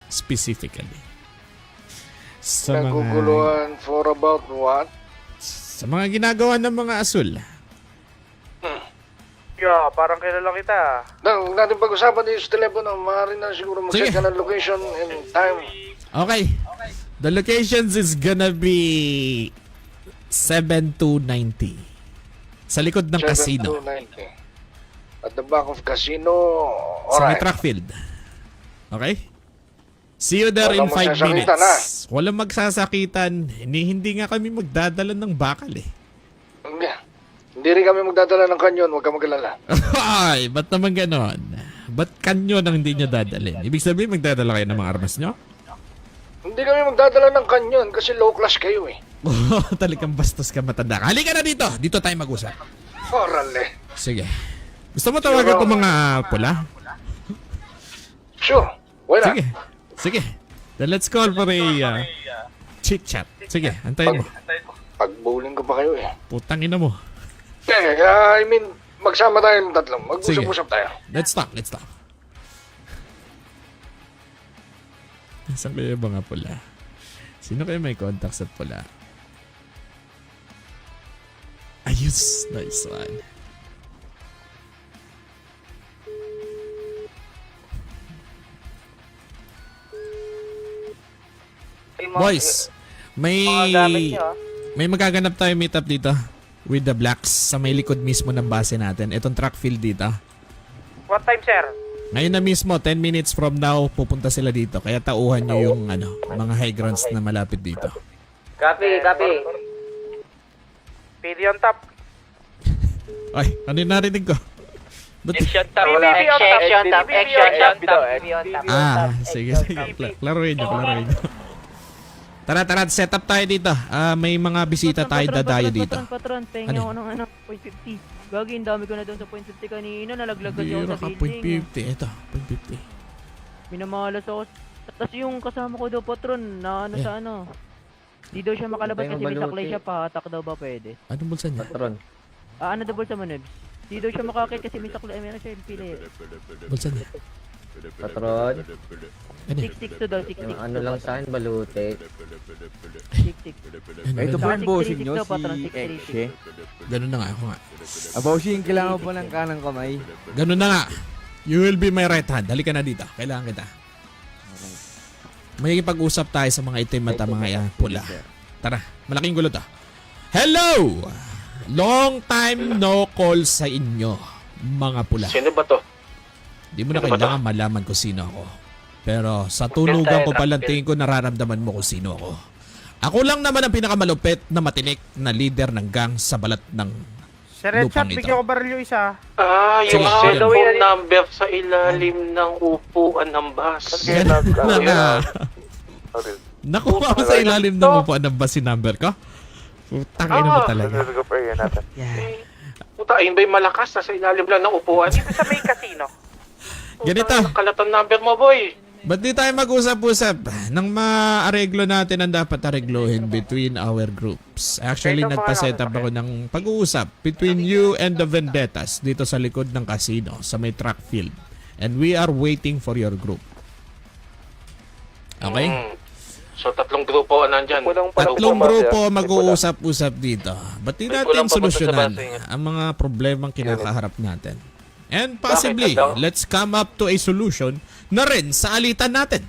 specifically. Sa Naguguluhan for about what? Sa mga ginagawa ng mga asul. Yeah, parang kilala kita. Nang natin pag-usapan dito sa telepono, maaari na siguro mag-set ka ng location and time. Okay. The locations is gonna be 7290. Sa likod ng casino. 7290. At the back of casino. Sa may Alright. track field. Okay? See you there in Walang 5 magsasakitan, minutes. Walang magsasakitan. Hindi nga kami magdadala ng bakal eh. Hindi rin kami magdadala ng kanyon, huwag ka mag-alala. Ay, ba't naman ganon? Ba't kanyo nang hindi nyo dadalhin? Ibig sabihin magdadala kayo ng mga armas nyo? Hindi kami magdadala ng kanyon kasi low class kayo eh. Talagang bastos ka matanda. Halika na dito. Dito tayo mag-usap. Orale. Sige. Gusto mo tawagan ko mga pula? Sure, why not? Sige. Sige. Then let's call for a chit-chat. Sige, antayin mo. Pag-bowling ko pa kayo eh. Putang ina mo. I mean, magsama tayo ng tatlong. Mag-usap-usap tayo. Let's talk. Saan kayo yung mga pula? Sino kayo may contacts at pula? Ayos. Nice one. Boys, may magaganap tayo meet up dito with the Blacks sa may likod mismo ng base natin. Itong track field dito. What time, sir? Ngayon na mismo, 10 minutes from now, pupunta sila dito. Kaya tauhan nyo yung mga high grounds na malapit dito. Copy. PD on top. Ay, ano yung narinig ko? Action top. PBB on top. Action top. Action top. Sige. Klaruhin nyo. Tara, set up tayo dito. May mga bisita tayo dadayo dito. Patron, pengi ako ng point 50. Gagi, ang dami ko na doon sa point 50 kanina. Nalaglag kasi ako Bira sa ka, building. point 50. Ito, point 50. Minamalas ako. Tapos yung kasama ko daw, patron, na sa ano. Di daw siya makalabas kasi may saklay siya. Pahatak daw ba pwede? Anong bulsa niya? Patron. Ano daw sa manibs? Di daw siya makakit kasi may saklay. Meron siya yung pili. Bulsa niya. Patron. Ano? 662 daw, 66. Yung ano lang sa akin, balute. 66. Ito po yung bossing nyo, Patron, si 636. Ekshe. Ganun na nga ako nga. Bossing, kailangan po ng kanang kamay. Ganun na nga. You will be my right hand. Halika na dito. Kailangan kita. May pag-usap tayo sa mga itim at mga pula. Tara, malaking gulo to. Hello! Long time no call sa inyo, mga pula. Sino ba to? Di mo na kailangan malaman kung sino ako. Pero sa tulugan ko palang tingin ko nararamdaman mo kung sino ako. Ako lang naman ang pinakamalupit na matinik na leader ng gang sa balat ng Sir Red lupang Shot, ito. bigyan ko barilyo isa. Yung Cellphone number sa ilalim ng upuan ng bus. Ganun na nga. Nakuha ko sa ilalim ng upuan ng bus si number ko. Putang ina mo talaga. Puta, ayun ba yung malakas? Nasa ilalim lang ng upuan? Dito sa may casino. Ganito. Kalatan number mo, boy. Ba't di tayo mag-usap-usap? Nang maareglo natin ang dapat areglohin between our groups. Actually, nagpa-set up ako ng pag-uusap between you and the Vendettas dito sa likod ng casino sa may track field. And we are waiting for your group. Okay? So, tatlong grupo nandyan. Tatlong grupo mag-uusap-usap dito. Ba't di May natin kulang pa ba solusyonan sa base? ang mga problemang kinakaharap natin? And possibly, Bakit? let's come up to a solution na rin sa alitan natin.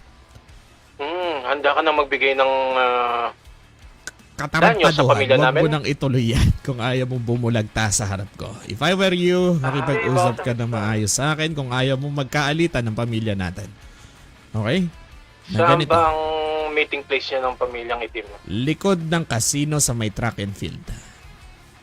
Handa ka na magbigay ng... Danyo sa Katarampaduhan, pamilya huwag namin? mo nang ituloy yan kung ayaw mong bumulagta sa harap ko. If I were you, makipag-usap ka ng maayos sa akin kung ayaw mong magkaalitan ng pamilya natin. Okay? Na Saan ganito. ba ang meeting place niya ng pamilyang itim? Likod ng casino sa may track and field.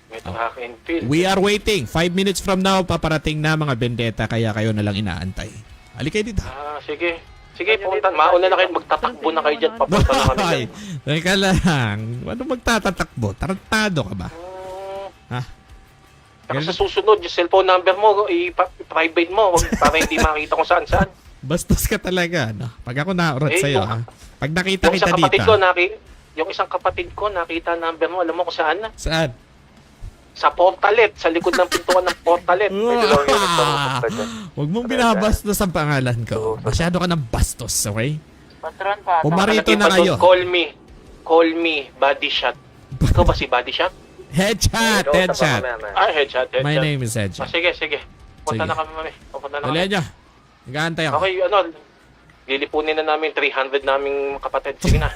May track and field. We are waiting. 5 minutes from now, paparating na mga bendeta, kaya kayo na lang inaantay. Halika dito. Sige. Sige, pumunta. Mauna na kayo. Magtatakbo na kayo dyan. Papunta na kami Ay, dyan. teka lang. Ano magtatatakbo? Tarantado ka ba? Ha? Saka sa susunod, yung cellphone number mo, i-private mo. Para hindi makita kung saan-saan. Bastos ka talaga, no? Pag ako naurot sa'yo, ha? Pag nakita Yung kita isang kapatid dito. ko, yung isang kapatid ko, nakita number mo. Alam mo kung saan na? Saan? Sa portalet. Sa likod ng pintuan ng portalet. Huwag mong binabastos ang pangalan ko. Masyado ka ng bastos, okay? Patron pa. Pumarito Nakalagay na pa doon, kayo. Call me, body shot. Ikaw ba si body shot? Headshot, headshot. Headshot. My name is Ah, Headshot. sige. Punta Sige. na kami, mami. Pupunta na Dali kami. niya. Nag-aantay ako. Okay, lilipunin na namin 300 naming kapatid. Sige na.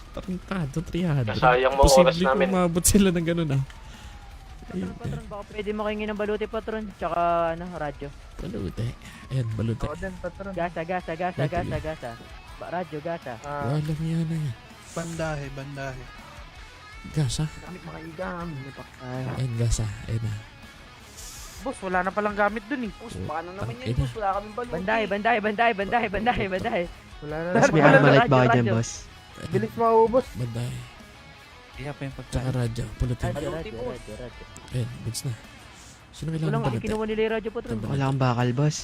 Tarantado, 300. Nasayang mo oras Posible namin. kung umabot sila ng ganun ah. Ayun, Patron, baka pwede makingi ng baluti, patron. Tsaka, radyo. balute. Ayan, balute. Gasa. Radyo, gasa. Walang yan na yan. Bandahe. Gasa. Ayan, gasa. Ayan na. Boss, wala na palang gamit dun eh. Paano naman Tangina. yan, boss? Wala kaming baluti. Banday. Wala na. Mas may armalite ba kayo dyan, boss? Bilis maubos. Banday. Kaya pa yung Tsaka radyo. Pulutin. Radyo. Ayan, goods na. Sino kailangan Walang balute? kinuha nila yung radyo, patron. Wala akong bakal, boss.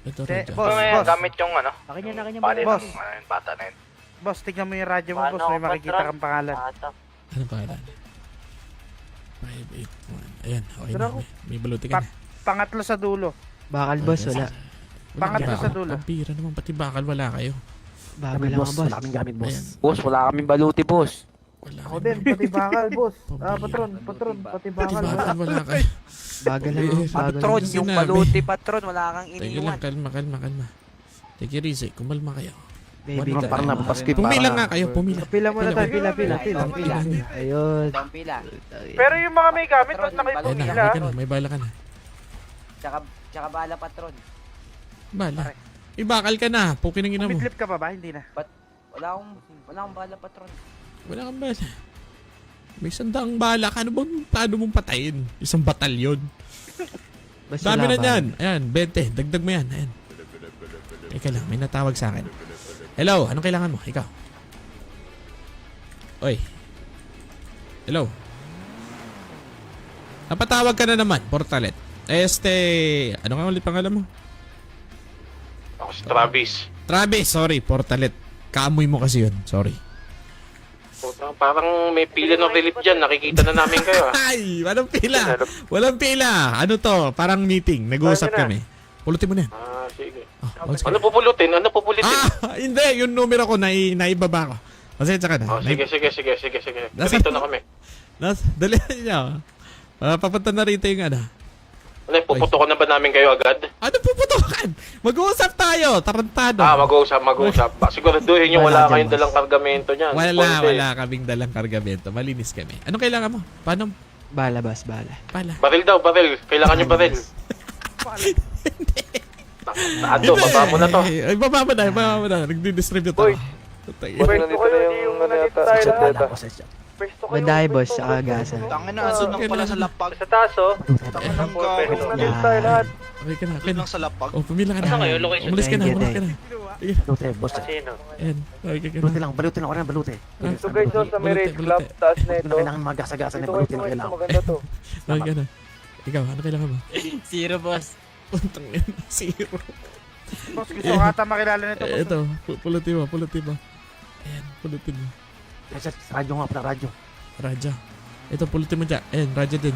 Ito, Te, radyo. boss, boss. gamit yung Akin yan, Boss. bata na yun. Boss, tignan mo yung radyo mo, boss. May makikita kang pangalan. Anong pangalan? 581. Ayan, okay na. May balute ka na. Pangatlo sa dulo. Bakal, boss, wala. Pangatlo bakal. sa dulo. Ang pira naman, pati bakal wala kayo. Bagal lang, boss. Wala kaming gamit, boss. Ayan. Boss, wala kaming baluti, boss. Wala Ako kayo. din, pati bakal, boss. Pambira. Patron, pati Pati bakal. bakal wala kayo. Bagal lang, Eh, bagal Patron, lang. yung Sinabi. baluti, patron. Wala kang Tingnan iniwan. lang, kalma. Take it easy, kumalma kayo. Baby, One Parang time. napapaskin. Pumila nga kayo, pumila. Pila muna tayo, pila. Ayun. Ang pila. Pero yung mga may gamit, ba't na kayo Ayan na, pumila? okay ka na, may bala ka na. Tsaka bala, patron. Bala. Ibakal ka na, pukin ang ina mo. Midlip ka pa ba? Hindi na. Wala akong bala, patron. Wala kang bala. May sandaang bala ka, paano mong patayin? Isang batalyon. Boss, Dami wala na ba? yan. Ayan, 20. Dagdag mo yan. Ayan. Ika lang, may natawag sa akin. Hello, anong kailangan mo? Ikaw. Oy. Hello. Napatawag ka na naman, Portalet. Ano nga ulit pangalan mo? Ako si Travis. Travis, sorry, Portalet. Kaamoy mo kasi yun, sorry. Parang may pila ng relief dyan. Nakikita na namin kayo. Ay, walang pila. Walang pila. Ano to? Parang meeting. Nag-uusap kami. Pulutin mo na yan. Sige. Oh, one second. Ano pupulutin? Hindi. Yung numero ko, naibaba ko. Pasensya ka na. Sige. Dito na kami. Dali niya. Papunta na rito yung ano. Ano, puputukan na ba namin kayo agad? Ano puputukan? Mag-uusap tayo. Tarantado. Mag-uusap. Siguraduhin nyo wala kayong dalang kargamento niyan. Wala kaming dalang kargamento. Malinis kami. Anong kailangan mo? Paano? Bala, boss, bala. Pala. Baril daw. Kailangan nyo baril. Baba mo na to. Ay, baba mo na. Nagdi-distribute ako. Nandito na yung ano yata. Bandahe, boss, saka gasa. Tangin na, andun lang pala sa lapag. Sa taas, oh. Tangin ng gago. Nandito tayo lahat. Okay ka na. Andun lang sa lapag. Oh, pumila ka na. Umalis ka na. Thank you, Balute, boss. Ayan. Okay ka Balute na. lang, balute lang. Wala balute. Ito guys, oh, sa may Balute, race club, balute. taas na Ito ito. na kailangan magasa-gasa na Ito balute guys, na ito kailangan. maganda to. Okay ka na. Ikaw, ano kailangan mo? Zero, boss. Puntang ina, zero. Boss, gusto ko ata makilala nito. boss. Ito, pulutin mo. Ayan, pulutin mo. Radyo nga pala, radyo. Radyo. Ito, pulutin mo dyan. Ayan, radyo din.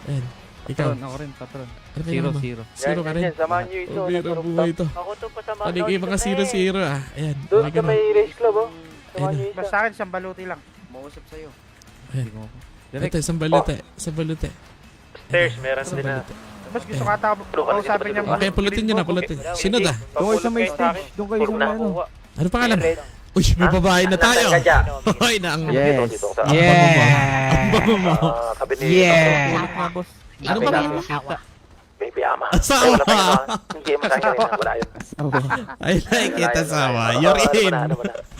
Ayan. Ikaw. Ako rin, patron. Ano kailangan mo? Zero ka rin. Yan, samahan nyo ito. Oh, bira buhay ito. Ako to pasama. Paligay mga zero ah. Ayan. Doon Okay sa ka na. may race club, oh. Ayun Samahan nyo na. isa. Basta akin, siyang baluti lang. Mausap sa'yo. Ayan. Ito, isang balute. Stairs, meron din na. Boss, gusto ko ata kausapin niya. Okay, pulutin nyo na, pulutin. Sino da? Doon kayo sa may stage. Doon kayo sa may ano. Ano pangalan? Uy, may babae na tayo. Hoy, na ang... Yes. Ang Yeah. bango mo. Yeah. Ano ba? Baby ama. Asawa. Hindi mo sa akin. Wala yun. I like it, asawa. You're in.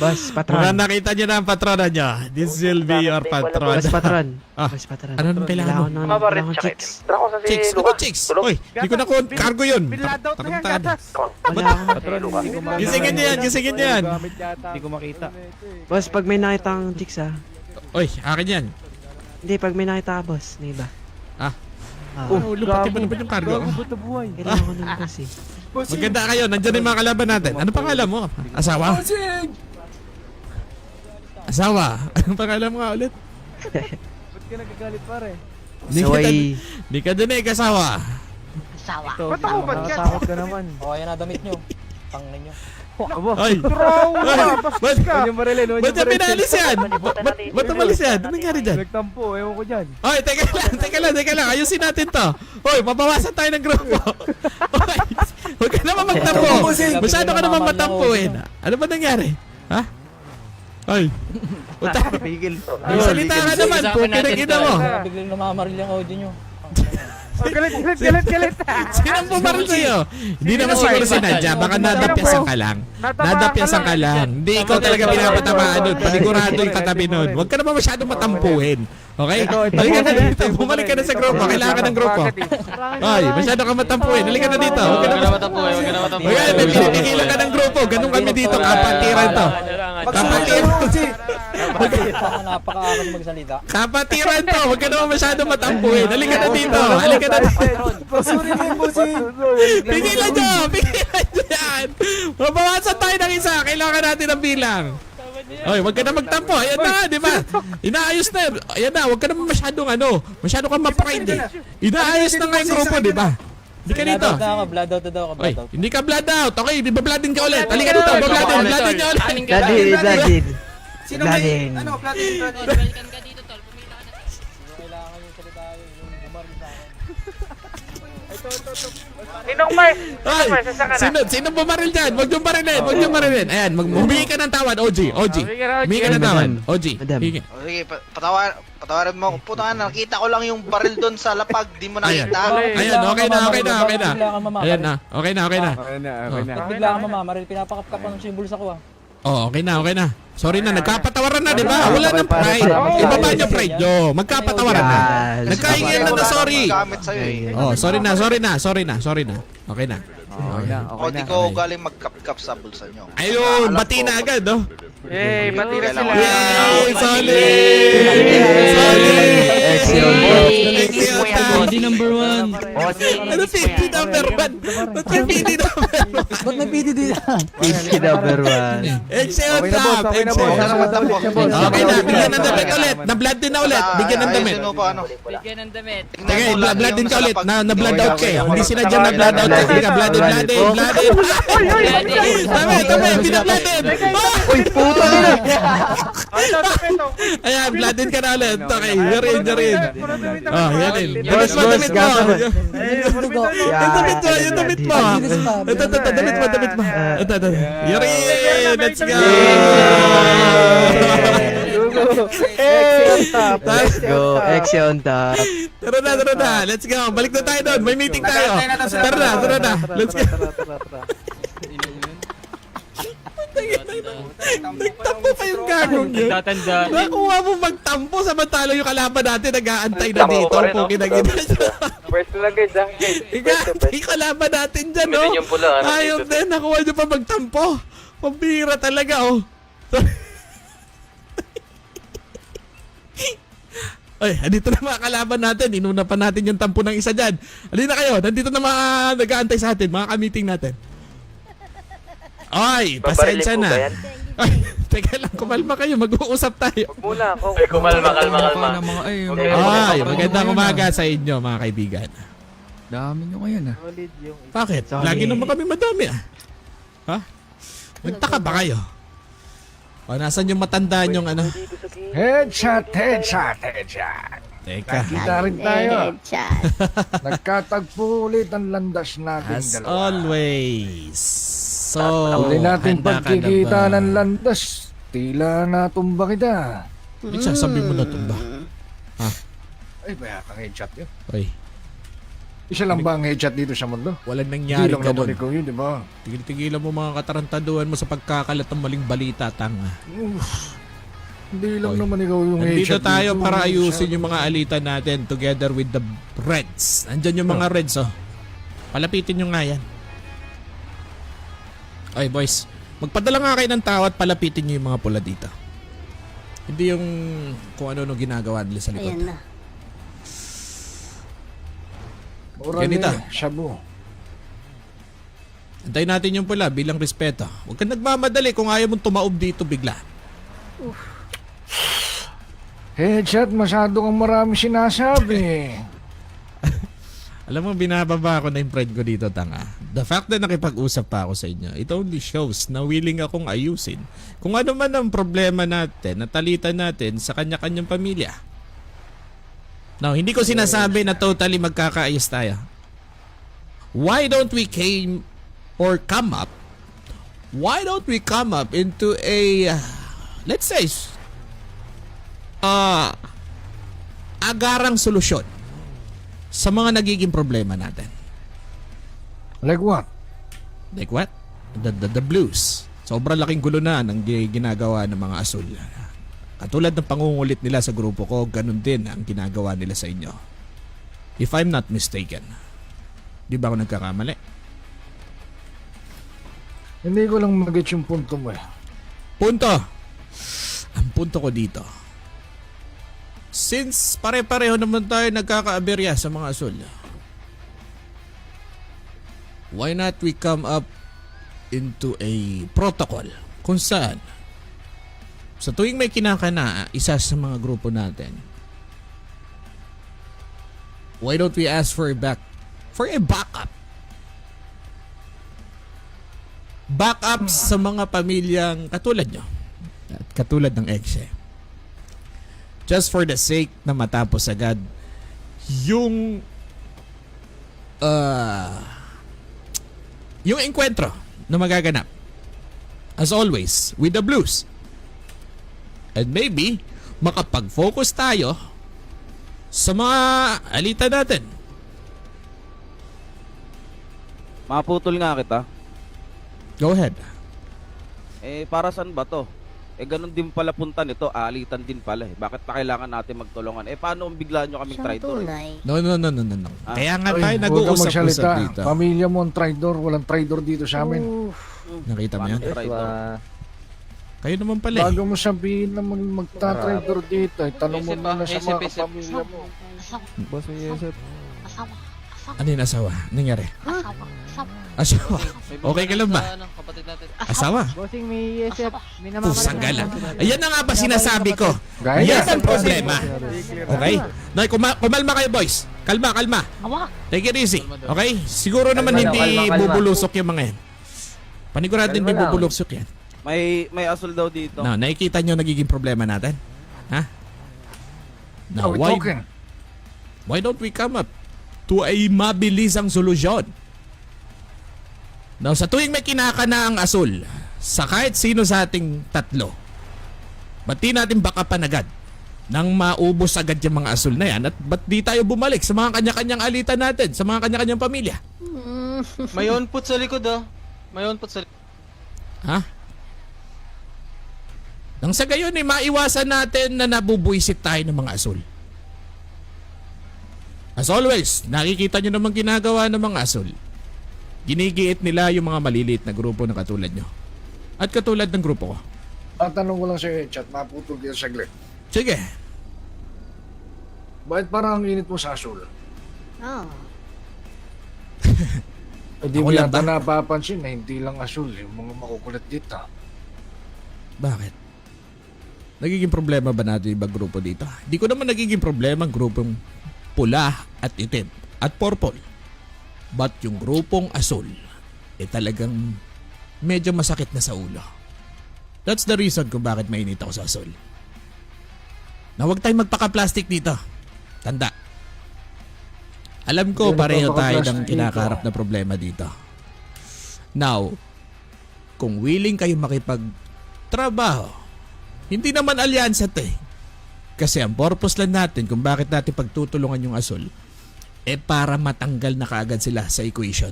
Boss, Mukhang patron. nakita nyo na ang patrona nyo. This will be your patron. Boss, patron. Ah, Boss, patron. ano nung kailangan mo? Kailangan ko ng chicks. Tara ko sa si Chicks, ano Luka. chicks? Uy, di ko na cargo yun. Binload out na yan, Tarantado. gatas. Wala akong... Gisingin niyo yan, gisingin niyo yan. Hindi ko makita. Boss, pag may nakita kang chicks, ah. Uy, akin yan. Hindi, pag may nakita ka, boss, may iba. Ah. Oh, Lupati ba naman yung cargo? kailangan ko nun, boss, eh. Maganda kayo, nandyan yung mga kalaban natin. Ano pangalan mo? Asawa? Asawa? Anong pangalan mo nga ulit? Ba't ka nagagalit, pare? Saway. Di ka din asawa. Ba't ako ba't ka? Nakatakot ka naman. O, ayan na, damit nyo. Tang ninyo. Ay! Trauma! Bastos ka! Huwag yung barilin, huwag Ba't yung niya barilin. pinalis yan? Ba't umalis yan? Anong nangyari dyan? Nagtampo, ewan ko dyan. Oy, teka lang. Ayusin natin to. Oy, mabawasan tayo ng grupo. Oy, huwag ka naman magtampo. Masyado ka naman matampuin. Ano ba nangyari? Ha? Oy. Puta. Pigil. Salita ka naman. Pinagina mo. Biglang namamaril yung audio nyo. Galit! Sinong bumaril sa'yo? Hindi naman siguro si Nadja. Baka nadapyasan ka lang. Nadapyasan ka lang. Hindi ikaw talaga pinapatamaan nun. Panigurado yung katabi nun. Huwag ka naman masyadong matampuhin. Okay? Halika na dito. Bumalik ka na sa grupo. Kailangan ka ng grupo. Ay, masyado ka matampuhin. Halika na dito. Huwag ka na matampuhin. Huwag ka na pinipigilan ka ng grupo. Ganun kami dito. Kapatiran to. Kapatiran. Napaka-akas magsalita. Kapatiran to. Huwag ka naman masyado matampuhin. Halika na dito. Halika na dito. Pasurin mo yung bossing. Pigilan nyo yan. Mabawasan tayo ng isa. Kailangan natin ng bilang. Oy, wag ka na magtampo. Ayan na, di ba? Inaayos na. Ayan na, wag ka na masyadong masyado kang ma-pride. Inaayos na nga yung grupo, di ba? Hindi ka dito. Blood out daw ako, Oy, hindi ka blood out. Okay, di ba bloodin ka ulit? Halika dito, bloodin niya ulit. Vladin. Sino may, Vladin. ano, Vladin. Kailangan yung salita yung bumaril sa akin. Ninong Mars! Ay, sino bumaril dyan? Huwag yung barilin. Ayan, humingi ka ng tawad, OG. Humingi ka ng tawad, OG. Madam. Hingi. Sige, patawarin mo ako. Puta, nakita ko lang yung baril doon sa lapag. Di mo nakita. Ayan, okay na. Ayan na, okay na. Bigla kang mamamaril, pinapakapkap ko ng symbols ako ah. Oh, okay na. Sorry na, nagkapatawaran na, di ba? Wala nang pride. Ibaba niyo pride nyo. Magkapatawaran na. Nagkaingin na sorry. Gamit sa'yo eh. Oh, sorry na. Okay na. O di ko galing magkap-kap sa bulsa nyo. Ayun, bati na agad, oh. Yay! Bati na sila! Yay! Solid! PD number 1. Ano PD number 1? Ba't may PD number 1? Ba't may PD dito? PD number 1. Excel Okay na, boss. top! Okay na, boss. Okay na, bigyan ng damit ulit. Na-blood din na ulit. Bigyan ng damit. Bigyan ng damit. Teka, blood din ka ulit. Na-blood out kayo. Hindi sila dyan na-blood out. Sige, blood in. Tama, binablood din. Uy, puta nila. Ayan, blood in ka na ulit. Okay, yarin. Oh, yarin. Boss, gasa mo. Yung damit mo. Ito, damit mo. Ito. Yarin, let's go. Let's go. Action top. Tara na. Let's go. Balik na tayo doon. May meeting tayo. Tara na. Let's go. Nagtampo pa yung gagong yun. Nakuha mo magtampo samantala yung kalaban natin nag-aantay na dito. Puki na gina. Pwede lang kayo dyan. Nag-aantay yung kalaban natin dyan, no? Ayaw din. Nakuha nyo pa magtampo. Pambira talaga, oh. Ay, andito na mga kalaban natin. Inuna pa natin yung tampo ng isa dyan. Halina kayo. Nandito na mga nag-aantay sa atin. Mga ka-meeting natin. Ay, pasensya na. Ay, teka lang. Kumalma kayo. Mag-uusap tayo. Muna ako. Kalma. Ay, magandang umaga sa inyo, mga kaibigan. Dami nyo ngayon ah. Bakit? Sorry. Lagi naman kami madami, ah. Ha? Nagtaka ba kayo? O, nasan yung matandaan yung ano? Headshot. Teka. Kita rin tayo. Nagkatagpo ulit ang landas natin As dalawa. always. So, Uli natin handa ka na pagkikita ba? ng landas. Tila natumba kita. Bitsa, sabi mo na tumba. Ay, bayatang headshot yun. Oy, Isa lang ba ang headshot dito sa mundo? walang Hindi nangyari lang ka naman nun. ikaw yun, di ba? Tigil-tigilan mo mga katarantaduhan mo sa pagkakalat ng maling balita, tanga. Hindi lang Oy. naman ikaw yung Nandito headshot tayo dito. para ayusin yung mga alitan natin together with the Reds. Nandyan yung mga Reds, oh. Palapitin nyo nga yan. Ay, boys. Magpadala nga kayo ng tao at palapitin nyo yung mga pula dito. Hindi yung kung ano ginagawa nila sa likod. Ayan na. Mura Ganito. ni Shabu. Antayin natin yung pula bilang respeto. Huwag kang nagmamadali kung ayaw mong tumaob dito bigla. Headshot, masyado kang marami sinasabi. Alam mo, binababa ako na yung pride ko dito, tanga. The fact na nakipag-usap pa ako sa inyo, it only shows na willing akong ayusin kung ano man ang problema natin, natalitan natin sa kanya-kanyang pamilya. Now, hindi ko sinasabi na totally magkakaayos tayo. Why don't we come up into a, let's say, agarang solusyon sa mga nagiging problema natin. Like what? Like what? The blues. Sobrang laking gulo na ang ginagawa ng mga asul. Katulad ng pangungulit nila sa grupo ko, ganun din ang ginagawa nila sa inyo. If I'm not mistaken. Di ba ako nagkakamali? Hindi ko lang mag-get yung punto mo eh. Punto. Ang punto ko dito. Since pare-pareho naman tayo nagkakaaberya sa mga asul, why not we come up into a protocol kung saan sa tuwing may kinakana isa sa mga grupo natin, why don't we ask for a backup? Backup sa mga pamilyang katulad nyo at katulad ng ex. Just for the sake na matapos agad yung enkwentro na magaganap. As always, with the blues. And maybe, makapag-focus tayo sa mga alita natin. Maputol nga kita. Go ahead. Para saan ba to? Ganun din pala punta nito, alitan din pala eh. Bakit pa kailangan natin magtulungan? Paano kung bigla nyo kaming traitor? No. Kaya nga tayo Huwag kang nag-uusap-usap magsalita. dito. Pamilya mo ang traidor. Walang traidor dito sa amin. Nakita mo yan? Traitor. Kayo naman pala eh. Bago mo sabihin na magta-traidor dito, tanong mo muna sa mga kapamilya mo. Boss, may Yusef. Ano yung asawa? Nangyari? Asawa? Okay ka lang ba? Asawa? Bossing, may ESF. May Pusang gala. Ayan na nga ba sinasabi ko? Gaya. Yan ang problema. Okay? Noy, kumalma kayo boys. Kalma. Take it easy. Okay? Siguro naman hindi bubulusok yung mga yan. Paniguradin hindi bubulusok yan. May asul daw dito. No, nakikita nyo nagiging problema natin? Ha? Now, Are we talking? why don't we come up to a mabilisang solusyon? Now, sa tuwing may kinakana ang asul, sa kahit sino sa ating tatlo, ba't di natin bakapan agad nang maubos agad yung mga asul na yan at ba't di tayo bumalik sa mga kanya-kanyang alitan natin, sa mga kanya-kanyang pamilya? May on-put sa likod Ha? Nang sa gayon maiwasan natin na nabubuisit tayo ng mga asul. As always, nakikita nyo naman ginagawa ng mga asul. Ginigiit nila yung mga maliliit na grupo na katulad nyo. At katulad ng grupo ko. Tatanong ko lang sa'yo, chat, maputol dito saglit. Sige. Bakit parang ang init mo sa asul? Hindi Ako mo lang yata ba? napapansin na hindi lang asul, yung mga makukulit dito. Bakit? Nagiging problema ba natin ibang grupo dito? Hindi ko naman nagiging problema ang grupong pula at itim at purple. But yung grupong asul, talagang medyo masakit na sa ulo. That's the reason kung bakit mainit ako sa asul. Na huwag tayong magpaka-plastic dito. Tanda. Alam ko Hindi pareho tayo magpaka-plastic ng kinakaharap na problema dito. Now, kung willing kayo makipagtrabaho, hindi naman alyansa to eh. Kasi ang purpose lang natin kung bakit natin pagtutulungan yung asul, para matanggal na kaagad sila sa equation.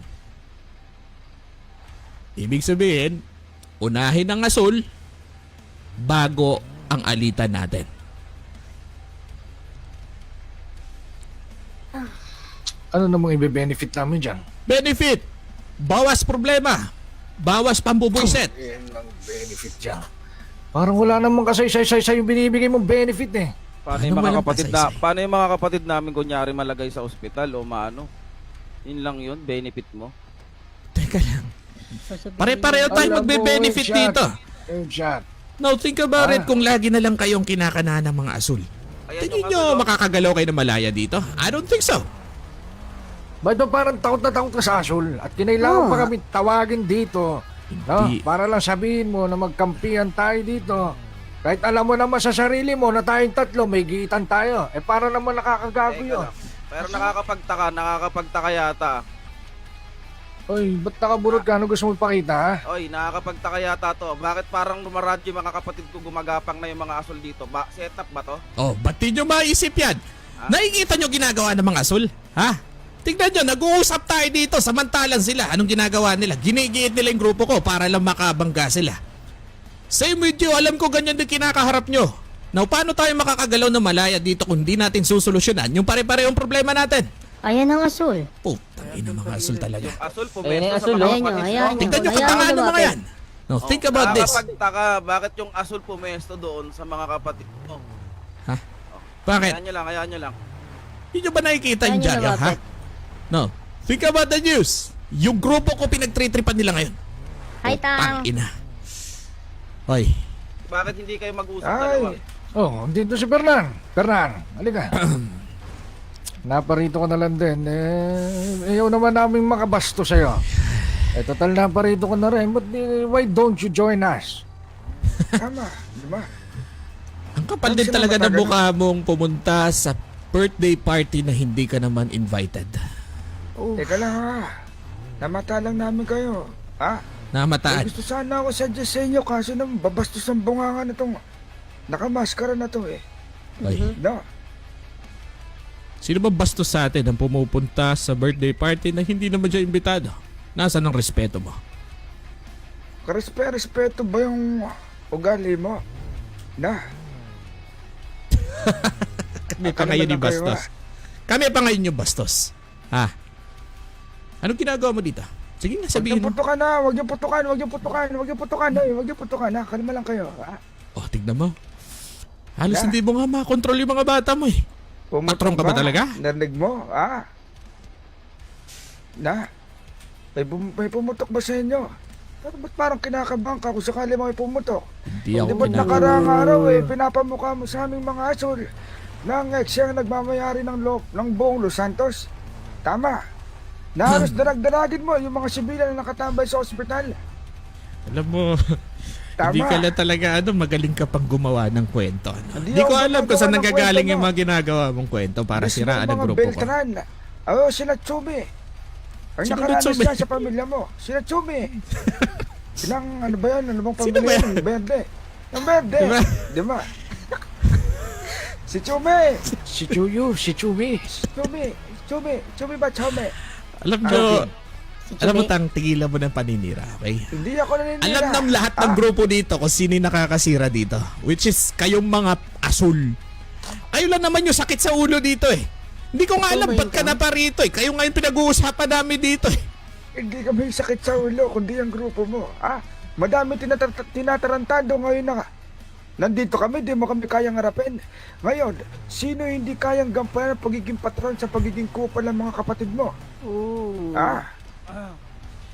Ibig sabihin, unahin ang asul bago ang alitan natin. Ano namang ibe-benefit namin dyan? Benefit! Bawas problema! Bawas pambubuiset! Yan ang benefit dyan. Parang wala namang kasay-say-say yung binibigay mong benefit eh. Paano yung mga kapatid namin kunyari malagay sa ospital o maano? Yun lang yun, benefit mo. Teka lang. Pare-pareho tayo Alam mo, magbe-benefit chat. dito. Chat. Now think about it kung lagi na lang kayong kinakanahan ng mga asul. Tingin nyo makakagalaw kayo na malaya dito? I don't think so. Ba't ba parang takot na takot ka sa asul? At kinailangan pa kami tawagin dito. No? Hindi. Para lang sabihin mo na magkampihan tayo dito. Kahit alam mo naman sa sarili mo na tayong tatlo, may giitan tayo. Para naman nakakagago Teka yun. lang. Pero nakakapagtaka yata. Oy, ba't nakaburot ka? Ano gusto mo ipakita, ha? Oy, nakakapagtaka yata to. Bakit parang lumaradyo yung mga kapatid ko gumagapang na yung mga asul dito? Setup ba to? Oh, ba't di nyo maisip yan? Nakikita nyo ginagawa ng mga asul? Ha? Tignan nyo, nag-uusap tayo dito, samantalang sila. Anong ginagawa nila? Ginigiit nila yung grupo ko para lang makabangga sila. Same with you, alam ko ganyan din kinakaharap nyo. Now, paano tayo makakagalaw na malaya dito kung di natin susolusyonan yung pare-parehong problema natin? Ayan ang asul. Putang ina mga asul talaga. Asul, Ayan yung pumesto sa asul, mga oh. Ayan nyo, kapatid ayan ko. nyo. Tignan nyo, Ayan katangahan nyo, ng mga bakit? yan. No, think about this. Nakakapagtaka, bakit yung asul pumesto doon sa mga kapatid ko? Ha? Bakit? Hayaan nyo lang. Hindi nyo ba nakikita yung Ayan nyo, dyaryo, ha? bakit? No. Think about the news. Yung grupo ko pinagtritripan nila ngayon. Hi, Tang. Ina. Hoy. Bakit hindi kayo mag-usap Ay, dalawa? oh, dito si Fernan. Fernan, halika. Naparito ka na lang din. Ayaw naman namin makabasto sa'yo. Total naparito ka na rin. But why don't you join us? Tama, di ba? Ang kapal din Sino talaga ng matagal? mukha mong pumunta sa birthday party na hindi ka naman invited. Teka lang ha. Namata lang namin kayo. Ha? Namataan. Gusto sana ako suggest sa inyo kaso nang babastos ang bunganga na itong nakamaskara na to eh. Hoy. No? Sino ba bastos sa atin ang pumupunta sa birthday party na hindi naman siya imbitado? Nasaan ang respeto mo? Respeto ba yung ugali mo? Na? Kami pa ngayon yung bastos. Kami pa ngayon yung bastos. Ha? Anong ginagawa mo dito? Sige nga, sabihin mo. Huwag yung putukan. Kalma lang kayo. Ha? Oh, tignan mo. Halos hindi mo nga makontrol yung mga bata mo eh. Patron ka ba talaga? Narinig mo? Ha? Na? May pumutok ba sa inyo? Pero ba't parang kinakabahan ka kung sakali mo may pumutok? Hindi ako Di ba't nakaraang araw pinapamukha mo sa aming mga asol ng ex siyang nagmamayari ng buong Los Santos? Tama. Nahalos darag-daragin mo yung mga sibilan na nakatambay sa ospital. Alam mo, Tama. hindi ka lang talaga magaling ka pang gumawa ng kwento. Ano? Hindi Hindi ko ako alam kung gumagawa saan ng nanggagaling kwento, yung no? mga ginagawa mong kwento para Mismo siraan ang mga grupo ko. Beltran. Sila Chumi. Ang Sino nakaranas Chumi? yan sa pamilya mo. Sila Chumi. Silang ano ba yan? Ano bang Sino ba pamilya yan? yan? Berde. Yung Berde. Diba? Diba? Si Chumi. Si Chuyu, si Chumi. Chumi ba Chumi? Alam nyo, alam mo tang tigilan mo ng paninira, okay? Hindi ako naninira. Alam ng lahat ng grupo dito kung sino yung nakakasira dito. Which is kayong mga asul. Kayo lang naman yung sakit sa ulo dito eh. Hindi ko nga alam ba't ka na pa rito eh. Kayo nga yung pinag-uusapan namin dito eh. Hindi kami sakit sa ulo, kundi ang grupo mo. Madami tinatarantado ngayon na nandito kami, di mo kami kayang harapin. Ngayon, sino hindi kayang gampanan ang pagiging patron sa pagiging kupal ng mga kapatid mo?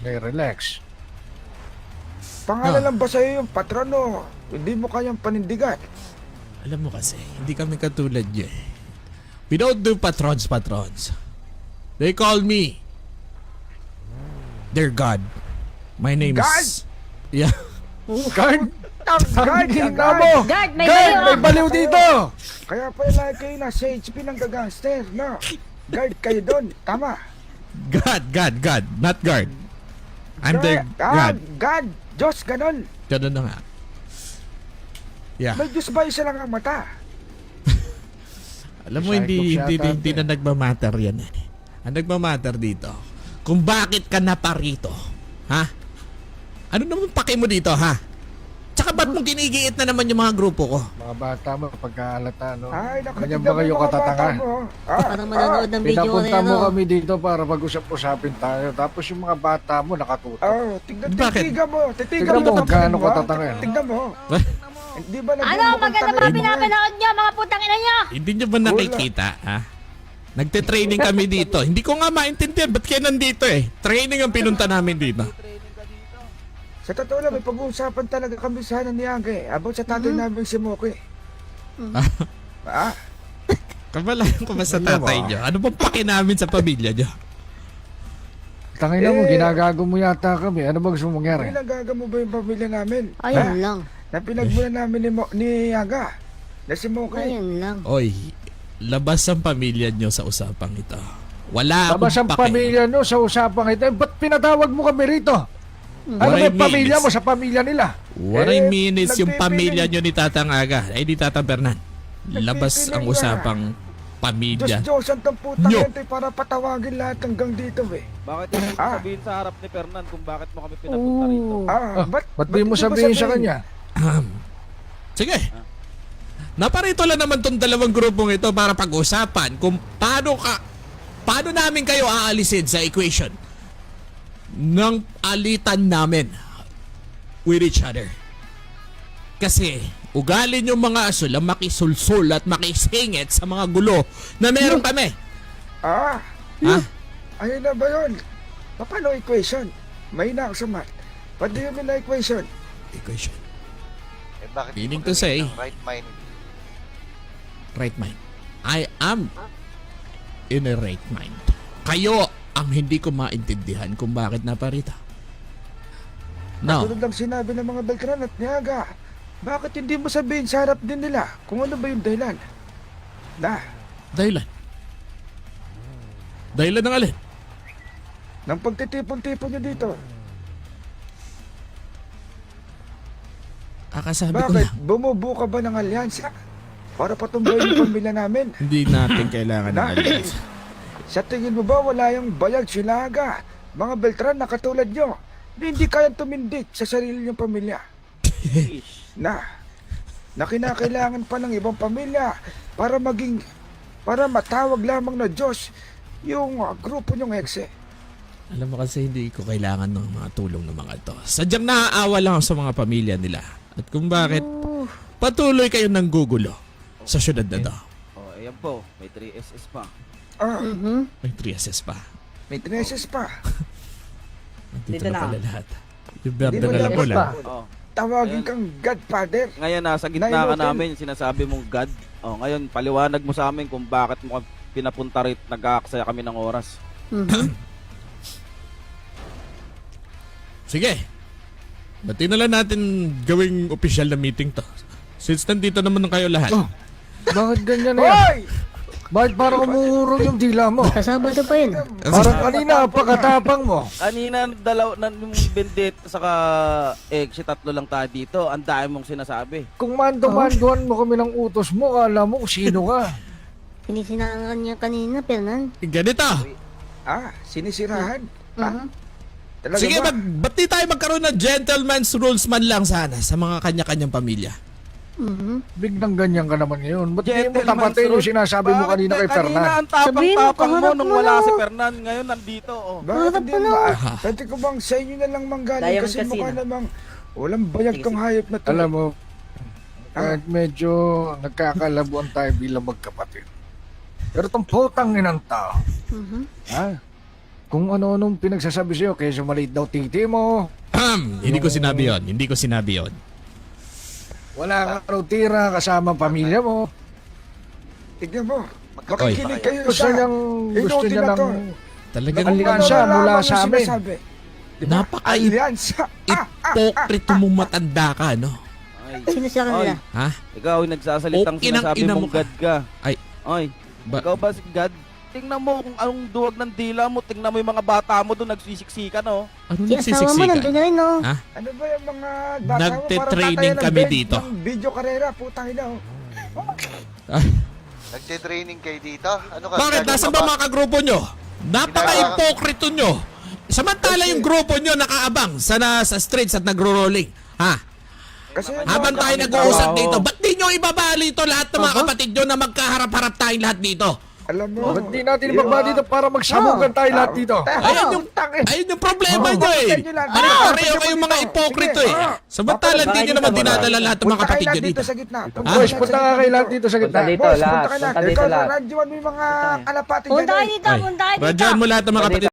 Relax. Pangalan lang ba sa'yo yung patron o hindi mo kayang panindigan? Alam mo kasi, hindi kami katulad nyo eh. We don't do patrons. They call me their God. My name is... Yeah. Guard! Guard! Mo! Guard, may Guard! baliw! May baliw dito! Kaya pala kayo nasa HP ng gagangster, no? Guard kayo doon, tama? God. Not guard. I'm their God. God! Diyos, ganon! Ganun na nga. Yeah. May Diyos ba isa lang ang mata? Alam mo, hindi na nagmamatter yan eh. Ang nagmamatter dito, kung bakit ka naparito. Ha? Ano naman pake mo dito, ha? Tsaka ba't mong ginigiit na naman yung mga grupo ko? Mga bata mo, pagkaalata, no? Ay, Ganyan ba kayo katatanga? Parang manonood ng video Pinapunta na mo yan, kami dito para pag-usap-usapin tayo. Tapos yung mga bata mo nakatutok. Bakit? Titigan mo Tignan mo kung gaano katatanga yan. Tignan mo. Hindi ba Ano, maganda ba pinapanood nyo, mga putang ina nyo? Hindi nyo ba nakikita, ha? Nagte-training kami dito. Hindi ko nga maintindihan, ba't kayo nandito eh? Training ang pinunta namin dito. Sa totoo lang, may pag-uusapan talaga kami sana ni Angge about sa tatay namin si Moki. Kabalayan ko ba sa tatay nyo? Ano bang pake namin sa pamilya nyo? Tangina mo, Eh. ginagago mo yata kami. Ano ba gusto mong mangyari? Pinagaga mo ba yung pamilya namin? Ayun lang. Na pinagmula namin ni Yaga. Na si Mokay. Ayun lang. Oy, labas ang pamilya nyo sa usapang ito. Wala akong Labas ang pake. pamilya no sa usapang ito. Ba't pinatawag mo kami rito? Ano What I ba yung pamilya mean mo is- sa pamilya nila? What I mean is yung nagpipiling- pamilya nyo ni Tatang Aga, ay ni Tatang Bernan. Labas Nagpipiling ang ka. usapang pamilya. Diyos, ang putang Nyo. yan tayo para patawagin lahat hanggang dito eh. Bakit hindi mo Ah. sabihin sa harap ni Fernan kung bakit mo kami pinapunta rito? Ba't di mo sabihin sa kanya? Sige. Naparito lang naman tong dalawang grupong ito para pag-usapan kung paano namin kayo aalisin sa equation ng alitan namin with each other. Kasi ugali yung mga asul ang makisulsul at makisingit sa mga gulo na meron kami. Ah, Ha? ayun na ba yun? Paano equation? May na ako sa math. What do you mean na equation? Equation. Eh, bakit Meaning di mo to say- gamitin ng right mind? Right mind. I am in a right mind. Kayo ang hindi ko maintindihan kung bakit naparito. No. Tulad lang sinabi ng mga Beltran at Niaga. Bakit hindi mo sabihin sa harap din nila kung ano ba yung dahilan? Dahilan. Dahilan ng alin? Nang pagtitipon-tipon nyo dito. Kakasabi ko Bakit? lang. Bumubuo ka ba ng alyansa? Para patumbayin yung pamilya namin? Hindi natin kailangan ng Na, alliance. sa tingin mo ba wala yung bayag sinaga? Mga Beltran na katulad nyo na hindi kayang tumindik sa sarili niyong pamilya. na kinakailangan pa ng ibang pamilya para matawag lamang na Diyos yung grupo niyong ekse. Alam mo kasi hindi ko kailangan ng mga tulong ng mga to. Sadyang naaawa lang ako sa mga pamilya nila. At kung bakit patuloy kayo ng gugulo sa syudad na to. Oh, ayan po, may 3SS pa. May 3SS pa. May treses pa. Dito Dito na na. pala lahat. Yung berde Di ba na lang dapat pula. pa? Oh. Tawagin Ayan. kang Godfather. Ngayon nasa gitna ka Nine-hotel. namin, sinasabi mong God. Oh, ngayon paliwanag mo sa amin kung bakit mo kami pinapunta rito, nag-aaksaya kami ng oras. Sige. Ba't na lang natin gawing official na meeting to? Since nandito naman kayo lahat. Oh. Bakit ganyan na yan? Hoy! Bakit parang umuurong yung dila mo? Kasabado pa yun. Parang kanina, pagkatapang mo. Kanina yung Bendet saka si tatlo lang tayo dito. Ang dami mong sinasabi. Kung mando-manduhan mo kami ng utos mo, alam mo kung sino ka. Sinisinangan niya kanina, Fernan. Ganito. Sinisirahan? Mhm. Talaga Sige, ba? ba't di tayo magkaroon ng gentleman's rules man lang sana sa mga kanya-kanyang pamilya? Biglang ganyan ka naman ngayon. Ba't di mo Gentleman's tapatin yung rule. sinasabi mo kanina kay Kanina Fernan? ang Sabihin mo, tapang-tapang mo kaharap nung mo wala na. si Fernan. Ngayon nandito. Oh. Bakit hindi Harap ba? Pwede ko bang sa inyo na lang manggaling Diamond kasi mukha Casino. namang walang bayag tong hayop na to. Alam mo, kahit medyo nagkakalabuan tayo bilang magkapatid. Pero itong putang inang tao, ha? Kung ano-anong pinagsasabi sa'yo, kaya maliit daw titi mo, Hindi ko sinabi yon. Hindi ko sinabi yon. wala kang raw tira kasama ang pamilya mo. Tignan mo. Magkapatid Makikinig ba kayo kayo? Gusto sa niya inutil na lang to. Talagang Alyansa mula sa amin. Diba? Alyansa. Ipokrito mong matanda ka, no? Ay, Sino sa kanila? Ha? ikaw yung nagsasalitang Okay, sinasabi ina mo mong ka. God ka. Ay, Oy, ikaw ba si God? Tingnan mo kung anong duwag ng dila mo. Tingnan mo yung mga bata mo doon nagsisiksikan, oh. ano Si asawa mo nandun nagsisiksikan? na rin, no? Ha? Ano ba yung mga bata mo? Nagte-training Parang kami tatayan ng dito. ng video karera, putang ina. Oh. Ay, Nagte-training kayo dito? Ano ka? bakit? Nasaan ba mga kagrupo nyo? Napaka-ipokrito nyo. Samantala yung grupo nyo nakaabang sa streets at nagro-rolling. Ha? Kasi yung Habang mga tayo kapatid nag-uusap ko, dito, ba't di nyo ibabali ito lahat ng mga kapatid nyo na magkaharap-harap tayong lahat dito? Alam mo. Ba't di natin ibaba dito para magsabugan tayo lahat dito? Ayun yung problema nyo eh. Bakit nyo lang? Pareho kayong mga ipokrito eh. Samantalang di nyo naman dinadala lahat ng mga Punta kapatid kayo nyo lahat dito. sa gitna. Boys, punta nga kayo lahat dito sa gitna. Punta dito Boys, lahat. punta ka na. Punta dito Ikaw, lahat. radyoan mo yung mga kalapati Punta dyan. kayo dito, punta kayo dito. Radyoan mo lahat ng mga kapatid